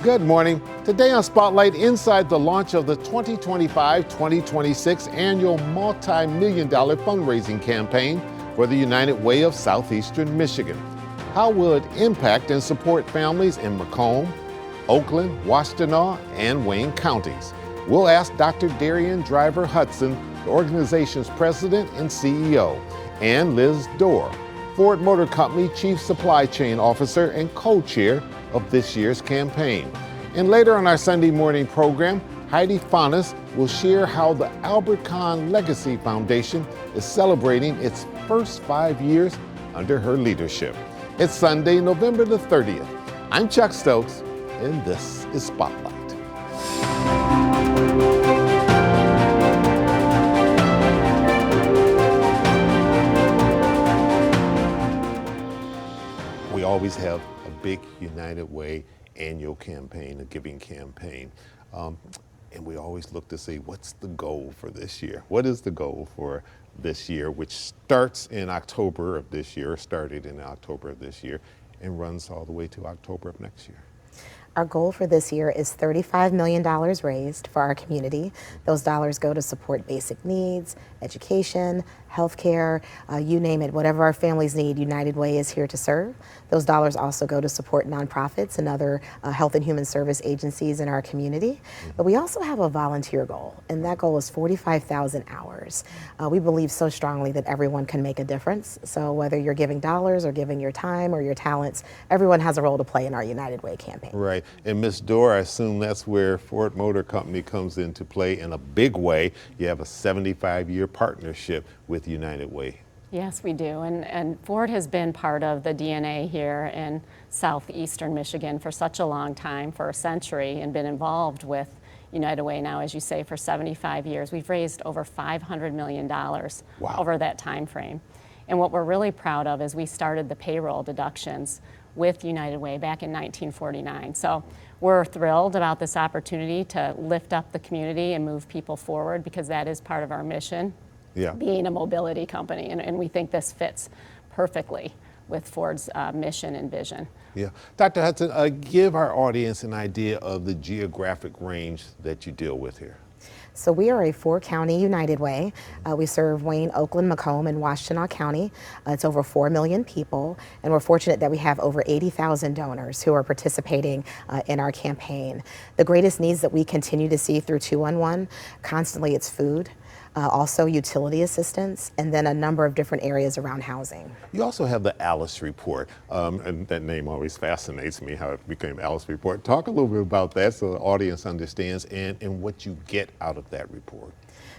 Good morning. Today on Spotlight, inside the launch of the 2025-2026 annual multi-million-dollar fundraising campaign for the United Way of Southeastern Michigan. How will it impact and support families in Macomb, Oakland, Washtenaw, and Wayne counties? We'll ask Dr. Darian Driver Hudson, the organization's president and CEO, and Liz Dorr, Ford Motor Company Chief Supply Chain Officer and co-chair of this year's campaign. And later on our Sunday morning program, Heidi Faunus will share how the Kahn Legacy Foundation is celebrating its first 5 years under her leadership. It's Sunday, November the 30th. I'm Chuck Stokes, and this is Spotlight. We always have a big United Way annual campaign, a giving campaign. And we always look to see what's the goal for this year. What is the goal for this year, which starts in October of this year, started in October of this year, and runs all the way to October of next year? Our goal for this year is $35 million raised for our community. Those dollars go to support basic needs, education, healthcare, you name it, whatever our families need, United Way is here to serve. Those dollars also go to support nonprofits and other health and human service agencies in our community. But we also have a volunteer goal, and that goal is 45,000 hours. We believe so strongly that everyone can make a difference. So whether you're giving dollars or giving your time or your talents, everyone has a role to play in our United Way campaign. Right. And Ms. Dorr, I assume that's where Ford Motor Company comes into play in a big way. You have a 75-year partnership with United Way. Yes, we do. And Ford has been part of the DNA here in southeastern Michigan for such a long time, for a century, and been involved with United Way now, as you say, for 75 years. We've raised over $500 million over that time frame. And what we're really proud of is we started the payroll deductions with United Way back in 1949. So we're thrilled about this opportunity to lift up the community and move people forward, because that is part of our mission, being a mobility company. And we think this fits perfectly with Ford's mission and vision. Yeah. Dr. Hudson, give our audience an idea of the geographic range that you deal with here. So we are a 4-county United Way. We serve Wayne, Oakland, Macomb, and Washtenaw County. It's over 4 million people, and we're fortunate that we have over 80,000 donors who are participating in our campaign. The greatest needs that we continue to see through 211, constantly it's food, also utility assistance, and then a number of different areas around housing. You also have the Alice Report, and that name always fascinates me, how it became Alice Report. Talk a little bit about that so the audience understands and what you get out of that report.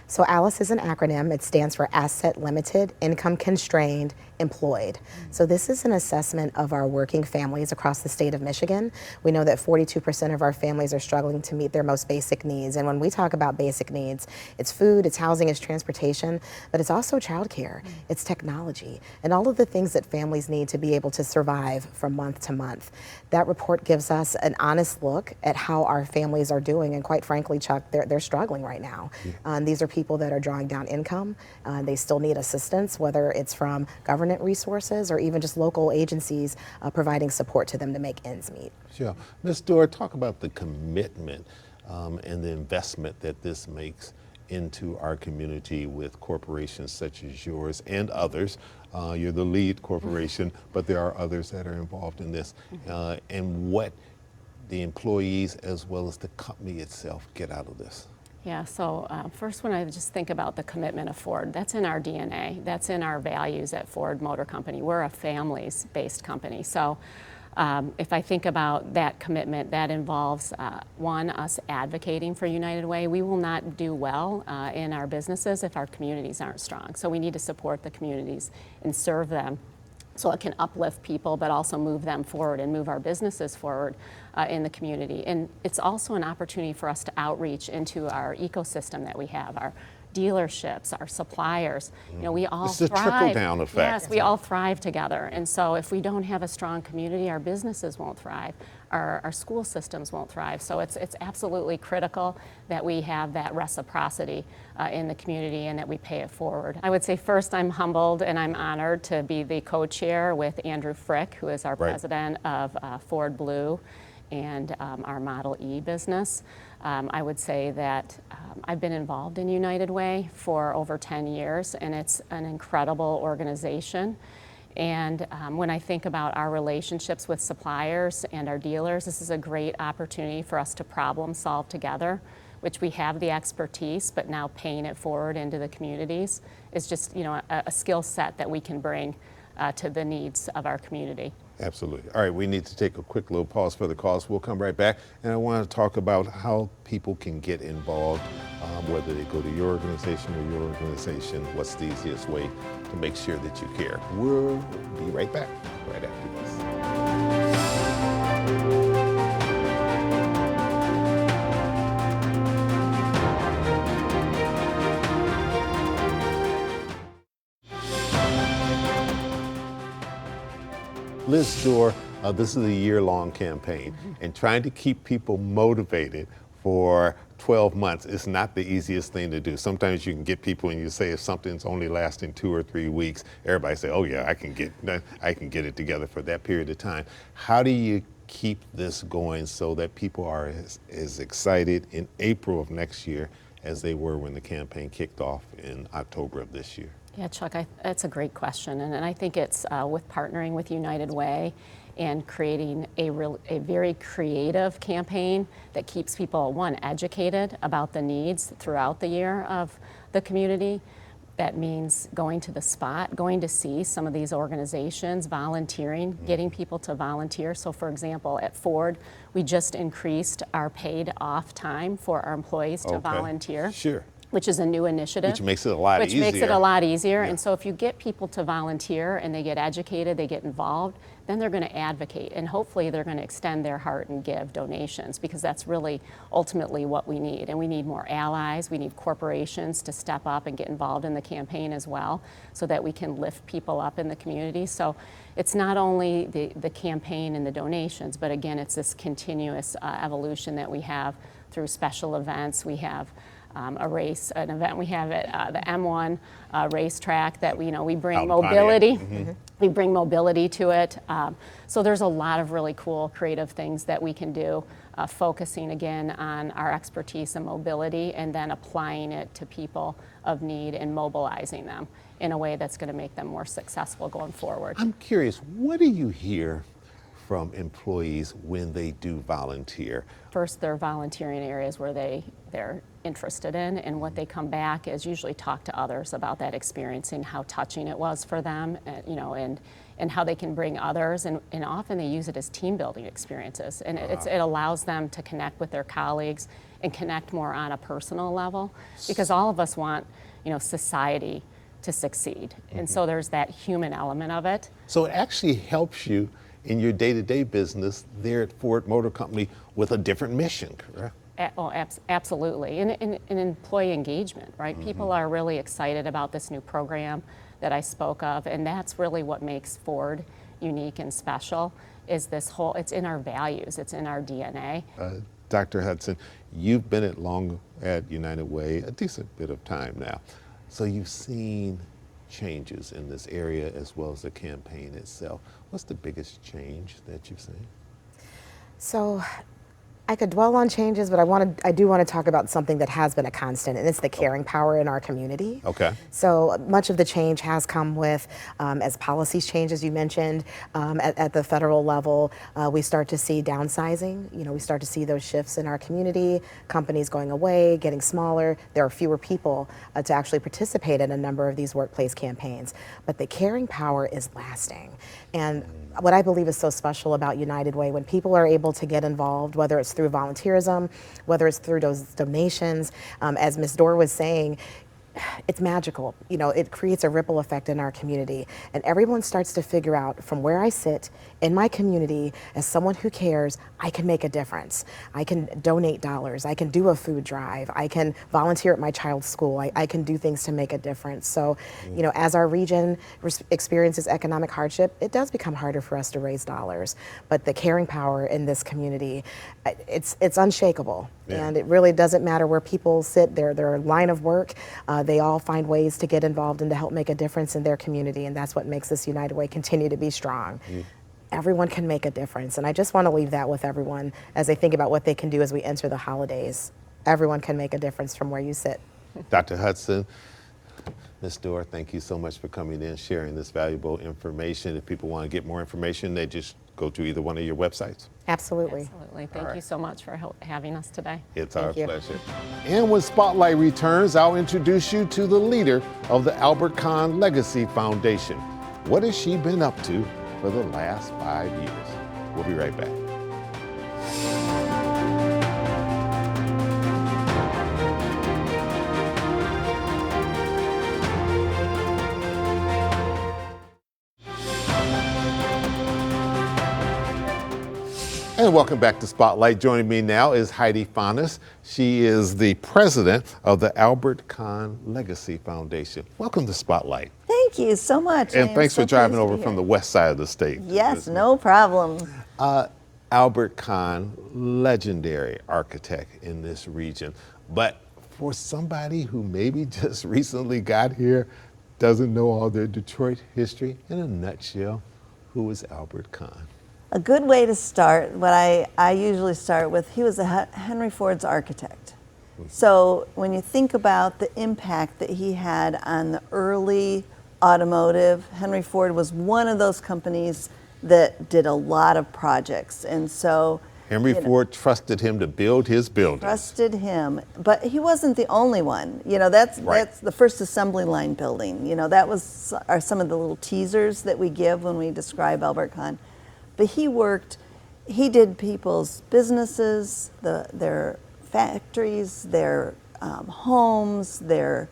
So ALICE is an acronym. It stands for Asset Limited, Income Constrained, Employed. So this is an assessment of our working families across the state of Michigan. We know that 42% of our families are struggling to meet their most basic needs. And when we talk about basic needs, it's food, it's housing, it's transportation, but it's also childcare, it's technology, and all of the things that families need to be able to survive from month to month. That report gives us an honest look at how our families are doing, and quite frankly, Chuck, they're struggling right now. These are people that are drawing down income. They still need assistance, whether it's from government resources or even just local agencies providing support to them to make ends meet. Sure. Ms. Dorr, talk about the commitment and the investment that this makes into our community with corporations such as yours and others. You're the lead corporation, but there are others that are involved in this, and what the employees as well as the company itself get out of this. Yeah, so first when I just think about the commitment of Ford, that's in our DNA, that's in our values at Ford Motor Company. We're a families-based company. So if I think about that commitment, that involves, one, us advocating for United Way. We will not do well in our businesses if our communities aren't strong. So we need to support the communities and serve them so it can uplift people, but also move them forward and move our businesses forward in the community. And it's also an opportunity for us to outreach into our ecosystem that we have, our dealerships, our suppliers. You know, we all thrive. It's a trickle-down effect. Yes, we all thrive together. And so if we don't have a strong community, our businesses won't thrive. Our school systems won't thrive. So it's absolutely critical that we have that reciprocity in the community and that we pay it forward. I would say first, I'm humbled and I'm honored to be the co-chair with Andrew Frick, who is our president of Ford Blue. and our Model E business. I would say that I've been involved in United Way for over 10 years, and it's an incredible organization. And when I think about our relationships with suppliers and our dealers, this is a great opportunity for us to problem solve together, which we have the expertise, but now paying it forward into the communities is just, you know, a skill set that we can bring to the needs of our community. Absolutely. All right, we need to take a quick little pause for the calls. We'll come right back, and I want to talk about how people can get involved, whether they go to your organization or your organization. What's the easiest way to make sure that you care? We'll be right back right after this. Liz Dorr, this is a year-long campaign, and trying to keep people motivated for 12 months is not the easiest thing to do. Sometimes you can get people and you say if something's only lasting 2 or 3 weeks, everybody say, oh yeah, I can get it together for that period of time. How do you keep this going so that people are as excited in April of next year as they were when the campaign kicked off in October of this year? Yeah, Chuck, that's a great question, and I think it's with partnering with United Way and creating a very creative campaign that keeps people, one, educated about the needs throughout the year of the community. That means going to the spot, going to see some of these organizations, volunteering, getting people to volunteer. So for example, at Ford, we just increased our paid off time for our employees to volunteer. Sure. Which is a new initiative. Which makes it a lot easier. Which makes it a lot easier. Yeah. And so if you get people to volunteer and they get educated, they get involved, then they're going to advocate. And hopefully they're going to extend their heart and give donations, because that's really ultimately what we need. And we need more allies. We need corporations to step up and get involved in the campaign as well, so that we can lift people up in the community. So it's not only the campaign and the donations, but again, it's this continuous evolution that we have through special events. We have an event we have at the M1 racetrack that we bring mobility. We bring mobility to it. So there's a lot of really cool creative things that we can do, focusing again on our expertise in mobility and then applying it to people of need and mobilizing them in a way that's going to make them more successful going forward. I'm curious, what do you hear from employees when they do volunteer? First, they're volunteering in areas where they're interested in, and what they come back is usually talk to others about that experience and how touching it was for them, and how they can bring others, and often they use it as team building experiences, and it allows them to connect with their colleagues and connect more on a personal level, because all of us want society to succeed, and so there's that human element of it. So it actually helps you in your day-to-day business there at Ford Motor Company with a different mission, correct? Absolutely, and employee engagement, right? People are really excited about this new program that I spoke of, and that's really what makes Ford unique and special, is it's in our values, it's in our DNA. Dr. Hudson, you've been at United Way a decent bit of time now, so you've seen changes in this area as well as the campaign itself. What's the biggest change that you've seen? So I could dwell on changes, but I do want to talk about something that has been a constant, and it's the caring power in our community. Okay. So much of the change has come with, as policies change, as you mentioned, at the federal level, we start to see downsizing. We start to see those shifts in our community, companies going away, getting smaller. There are fewer people to actually participate in a number of these workplace campaigns. But the caring power is lasting. And what I believe is so special about United Way, when people are able to get involved, whether it's through volunteerism, whether it's through those donations, as Ms. Dorr was saying, it's magical. It creates a ripple effect in our community, and everyone starts to figure out, from where I sit in my community, as someone who cares, I can make a difference. I can donate dollars. I can do a food drive. I can volunteer at my child's school. I can do things to make a difference. So, as our region experiences economic hardship, it does become harder for us to raise dollars. But the caring power in this community, it's unshakable. Yeah. And it really doesn't matter where people sit, their line of work. They all find ways to get involved and to help make a difference in their community, and that's what makes this United Way continue to be strong. everyone can make a difference. And I just want to leave that with everyone as they think about what they can do as we enter the holidays. Everyone can make a difference from where you sit. Dr. Hudson, Ms. Dorr, thank you so much for coming in, sharing this valuable information. If people want to get more information, they just go to either one of your websites. Absolutely. Absolutely. Thank you so much for having us today. It's our Thank you. pleasure. And when Spotlight returns, I'll introduce you to the leader of the Albert Kahn Legacy Foundation. What has she been up to for the last 5 years? We'll be right back. And welcome back to Spotlight. Joining me now is Heidi Faunus. She is the president of the Albert Kahn Legacy Foundation. Welcome to Spotlight. Thank you so much. And thanks for driving over from the west side of the state. Yes, no problem. Albert Kahn, legendary architect in this region. But for somebody who maybe just recently got here, doesn't know all their Detroit history, in a nutshell, who is Albert Kahn? A good way to start, what I usually start with, he was Henry Ford's architect. So when you think about the impact that he had on the early automotive, Henry Ford was one of those companies that did a lot of projects. And so Henry Ford trusted him to build his building. Trusted him, but he wasn't the only one. That's the first assembly line building. That are some of the little teasers that we give when we describe Albert Kahn. But he did people's businesses, their factories, their homes, their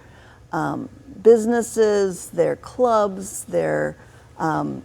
businesses, their clubs, their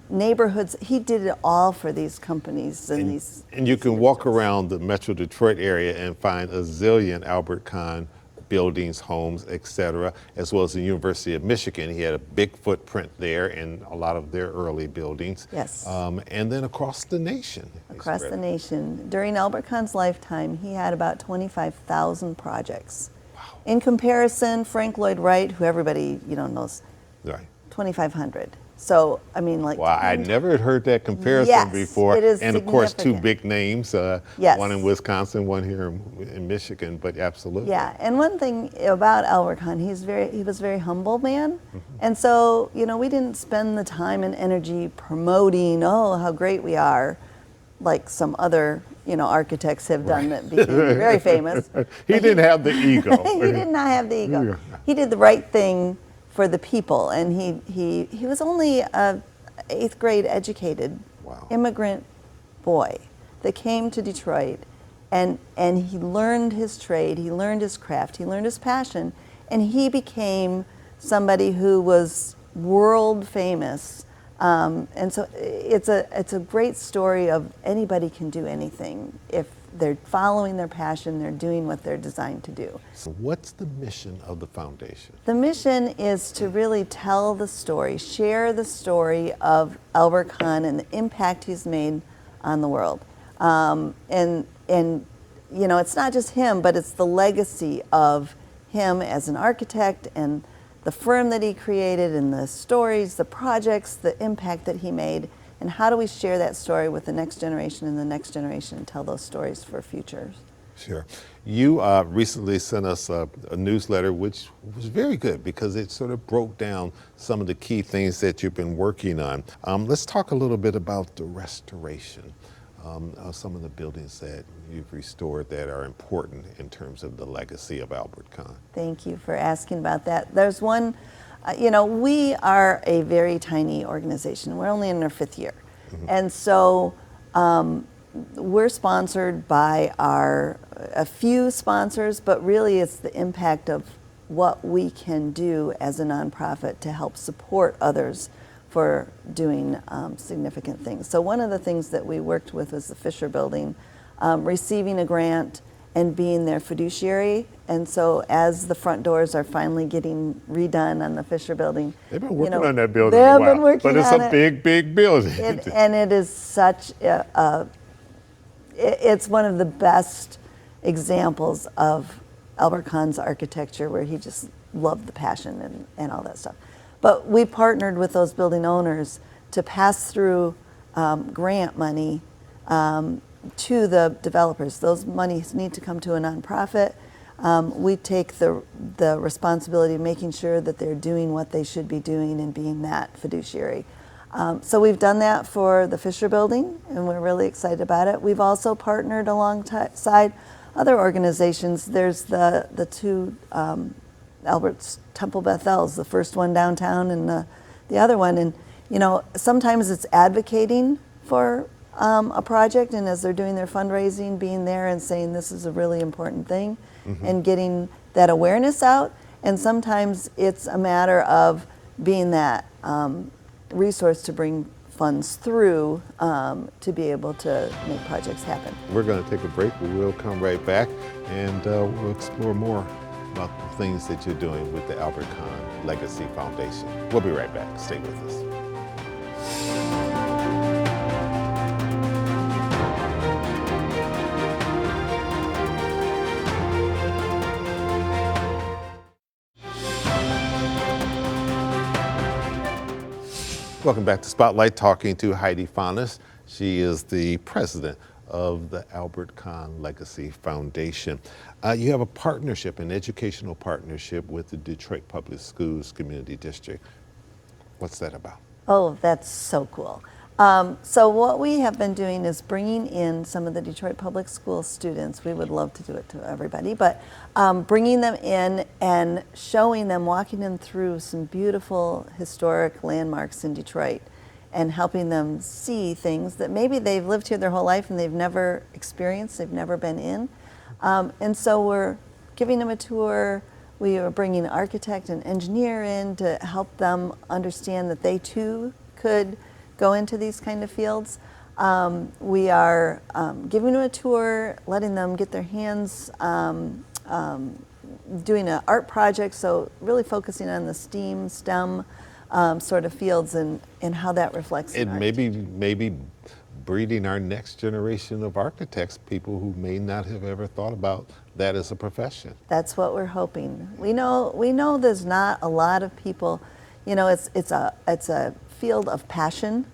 neighborhoods. He did it all for these companies and you can walk around the Metro Detroit area and find a zillion Albert Kahn buildings, homes, etc., as well as the University of Michigan. He had a big footprint there in a lot of their early buildings. Yes. And then across the nation. Across the nation. During Albert Kahn's lifetime, he had about 25,000 projects. Wow. In comparison, Frank Lloyd Wright, who everybody knows, Right. 2,500. So, Wow, I never had heard that comparison before. It is and of course, two significant. big names, Yes. one in Wisconsin, one here in Michigan, but absolutely. Yeah, and one thing about Albert Kahn, he was a very humble man. And so, we didn't spend the time and energy promoting, how great we are, like some other, architects have done that became very famous. He didn't have the ego. He did not have the ego. Yeah. He did the right thing for the people, and he was only a 8th grade educated immigrant boy that came to Detroit, and he learned his trade, he learned his craft, he learned his passion, and he became somebody who was world famous. And so it's a great story of anybody can do anything if they're following their passion, they're doing what they're designed to do. So what's the mission of the foundation? The mission is to really tell the story, share the story of Albert Kahn and the impact he's made on the world. And it's not just him, but it's the legacy of him as an architect and the firm that he created and the stories, the projects, the impact that he made. And how do we share that story with the next generation and the next generation and tell those stories for futures? Sure. You recently sent us a newsletter, which was very good because it sort of broke down some of the key things that you've been working on. Let's talk a little bit about the restoration of some of the buildings that you've restored that are important in terms of the legacy of Albert Kahn. Thank you for asking about that. There's one. We are a very tiny organization. We're only in our 5th year. And so we're sponsored by a few sponsors, but really it's the impact of what we can do as a nonprofit to help support others for doing significant things. So one of the things that we worked with was the Fisher Building, receiving a grant and being their fiduciary. And so as the front doors are finally getting redone on the Fisher Building. They've been working on that building a while, been working but it's on a big, big building. And it is such it's one of the best examples of Albert Kahn's architecture, where he just loved the passion and all that stuff. But we partnered with those building owners to pass through grant money to the developers. Those monies need to come to a nonprofit. We take the responsibility of making sure that they're doing what they should be doing and being that fiduciary. So we've done that for the Fisher Building, and we're really excited about it. We've also partnered alongside other organizations. There's the two Albert's Temple Bethels, the first one downtown and the other one. And you know, sometimes it's advocating for a project, and as they're doing their fundraising, being there and saying this is a really important thing, and getting that awareness out. And sometimes it's a matter of being that resource to bring funds through to be able to make projects happen. We're going to take a break, but we'll come right back and we'll explore more about the things that you're doing with the Albert Kahn Legacy Foundation. We'll be right back. Stay with us. Welcome back to Spotlight, talking to Heidi Faunus. She is the president of the Albert Kahn Legacy Foundation. You have a partnership, an educational partnership with the Detroit Public Schools Community District. What's that about? Oh, that's so cool. So what we have been doing is bringing in some of the Detroit Public School students. We would love to do it to everybody, but bringing them in and showing them, walking them through some beautiful historic landmarks in Detroit and helping them see things that maybe they've lived here their whole life and they've never experienced, they've never been in. And so we're giving them a tour. We are bringing an architect and engineer in to help them understand that they too could go into these kind of fields. We are giving them a tour, letting them get their hands, doing an art project, so really focusing on the STEM sort of fields and how that reflects in art. Maybe breeding our next generation of architects, people who may not have ever thought about that as a profession. That's what we're hoping. We know there's not a lot of people, you know, it's a field of passion,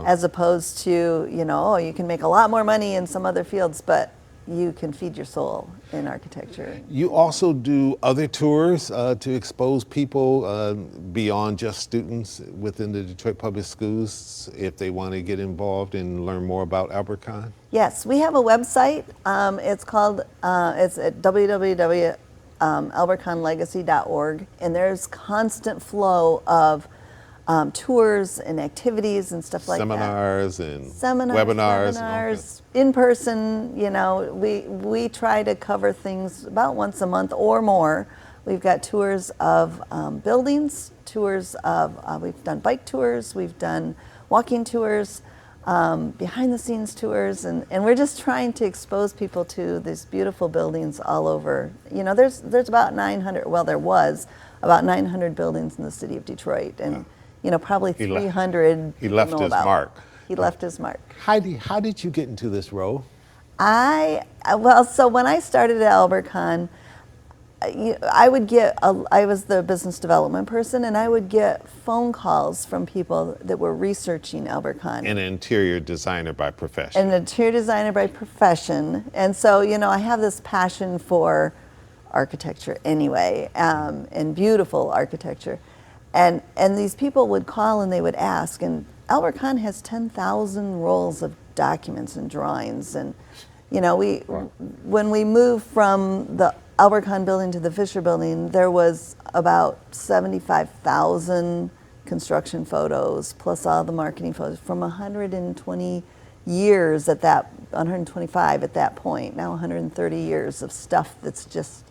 as opposed to, you know, oh, you can make a lot more money in some other fields, but you can feed your soul in architecture. You also do other tours to expose people beyond just students within the Detroit Public Schools if they want to get involved and learn more about Albert Kahn? Yes, we have a website. It's called, it's at www.albertkahnlegacy.org, and there's constant flow of tours and activities and stuff like Seminars that. And Seminars, in person. You know, we try to cover things about once a month or more. We've got tours of buildings, tours of, we've done bike tours, we've done walking tours, behind the scenes tours, and we're just trying to expose people to these beautiful buildings all over. You know, there's about 900, well, there was about 900 buildings in the city of Detroit, and you know, probably 300. He left his mark. He left his mark. Heidi, how did you get into this role? So when I started at Albert Kahn, I was the business development person, and I would get phone calls from people that were researching Albert Kahn. An interior designer by profession. An interior designer by profession. And so, you know, I have this passion for architecture anyway, and beautiful architecture. And these people would call and they would ask, and Albert Kahn has 10,000 rolls of documents and drawings. And, you know, when we moved from the Albert Kahn building to the Fisher building, there was about 75,000 construction photos, plus all the marketing photos from 120 years 125 at that point, now 130 years of stuff that's just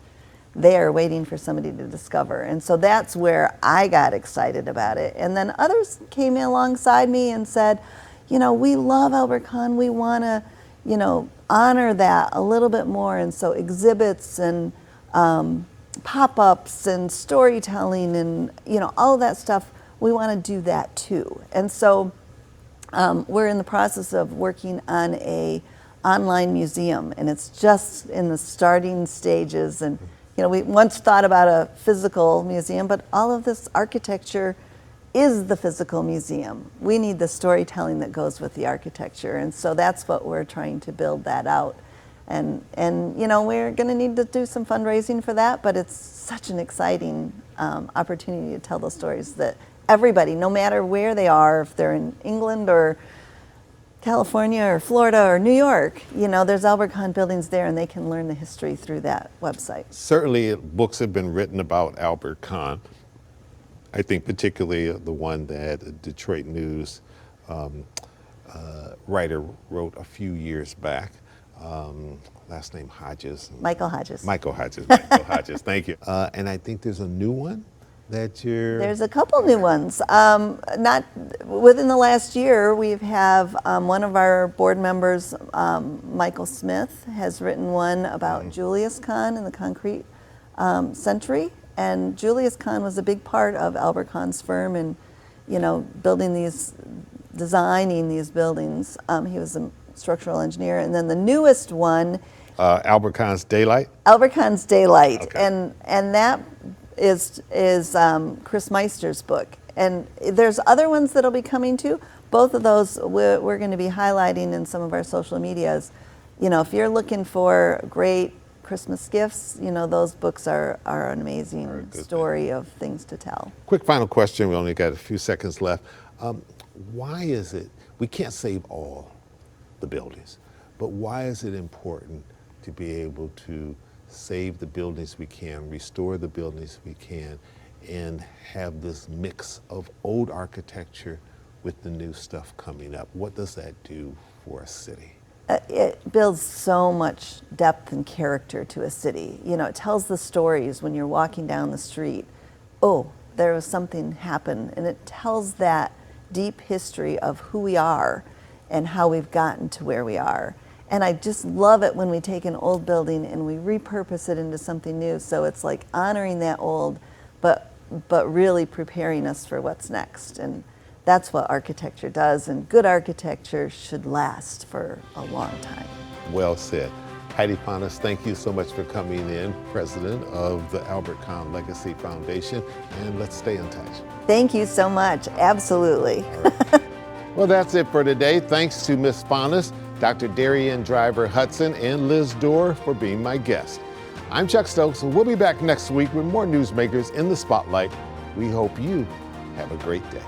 there waiting for somebody to discover. And so that's where I got excited about it. And then others came alongside me and said, you know, we love Albert Kahn, we want to, you know, honor that a little bit more. And so exhibits and pop-ups and storytelling and, you know, all of that stuff, we want to do that too. And so we're in the process of working on a online museum, and it's just in the starting stages. And you know, we once thought about a physical museum, but all of this architecture is the physical museum. We need the storytelling that goes with the architecture, and so that's what we're trying to build that out. And you know, we're going to need to do some fundraising for that, but it's such an exciting opportunity to tell those stories that everybody, no matter where they are, if they're in England or California or Florida or New York, you know, there's Albert Kahn buildings there, and they can learn the history through that website. Certainly books have been written about Albert Kahn. I think particularly the one that Detroit News writer wrote a few years back. Last name Hodges. Michael Hodges. Michael Hodges, thank you. And I think there's a new one that you're... There's a couple new ones. Not within the last year, we have one of our board members, Michael Smith, has written one about Julius Kahn and the concrete century. And Julius Kahn was a big part of Albert Kahn's firm, and you know, designing these buildings. He was a structural engineer. And then the newest one, Albert Kahn's Daylight. Albert Kahn's Daylight, okay. and that is Chris Meister's book. And there's other ones that'll be coming too. Both of those we're going to be highlighting in some of our social medias. You know, if you're looking for great Christmas gifts, you know, those books are an amazing story of things to tell. Quick final question, we only got a few seconds left. Why is it, we can't save all the buildings, but why is it important to be able to save the buildings we can, restore the buildings we can, and have this mix of old architecture with the new stuff coming up? What does that do for a city? It builds so much depth and character to a city. You know, it tells the stories when you're walking down the street. Oh, there was something happened, and it tells that deep history of who we are and how we've gotten to where we are. And I just love it when we take an old building and we repurpose it into something new. So it's like honoring that old, but really preparing us for what's next. And that's what architecture does, and good architecture should last for a long time. Well said. Heidi Panas, thank you so much for coming in, president of the Albert Kahn Legacy Foundation, and let's stay in touch. Thank you so much, absolutely. Right. Well, that's it for today. Thanks to Ms. Panas, Dr. Darian Driver Hudson, and Liz Dorr for being my guest. I'm Chuck Stokes, and we'll be back next week with more newsmakers in the spotlight. We hope you have a great day.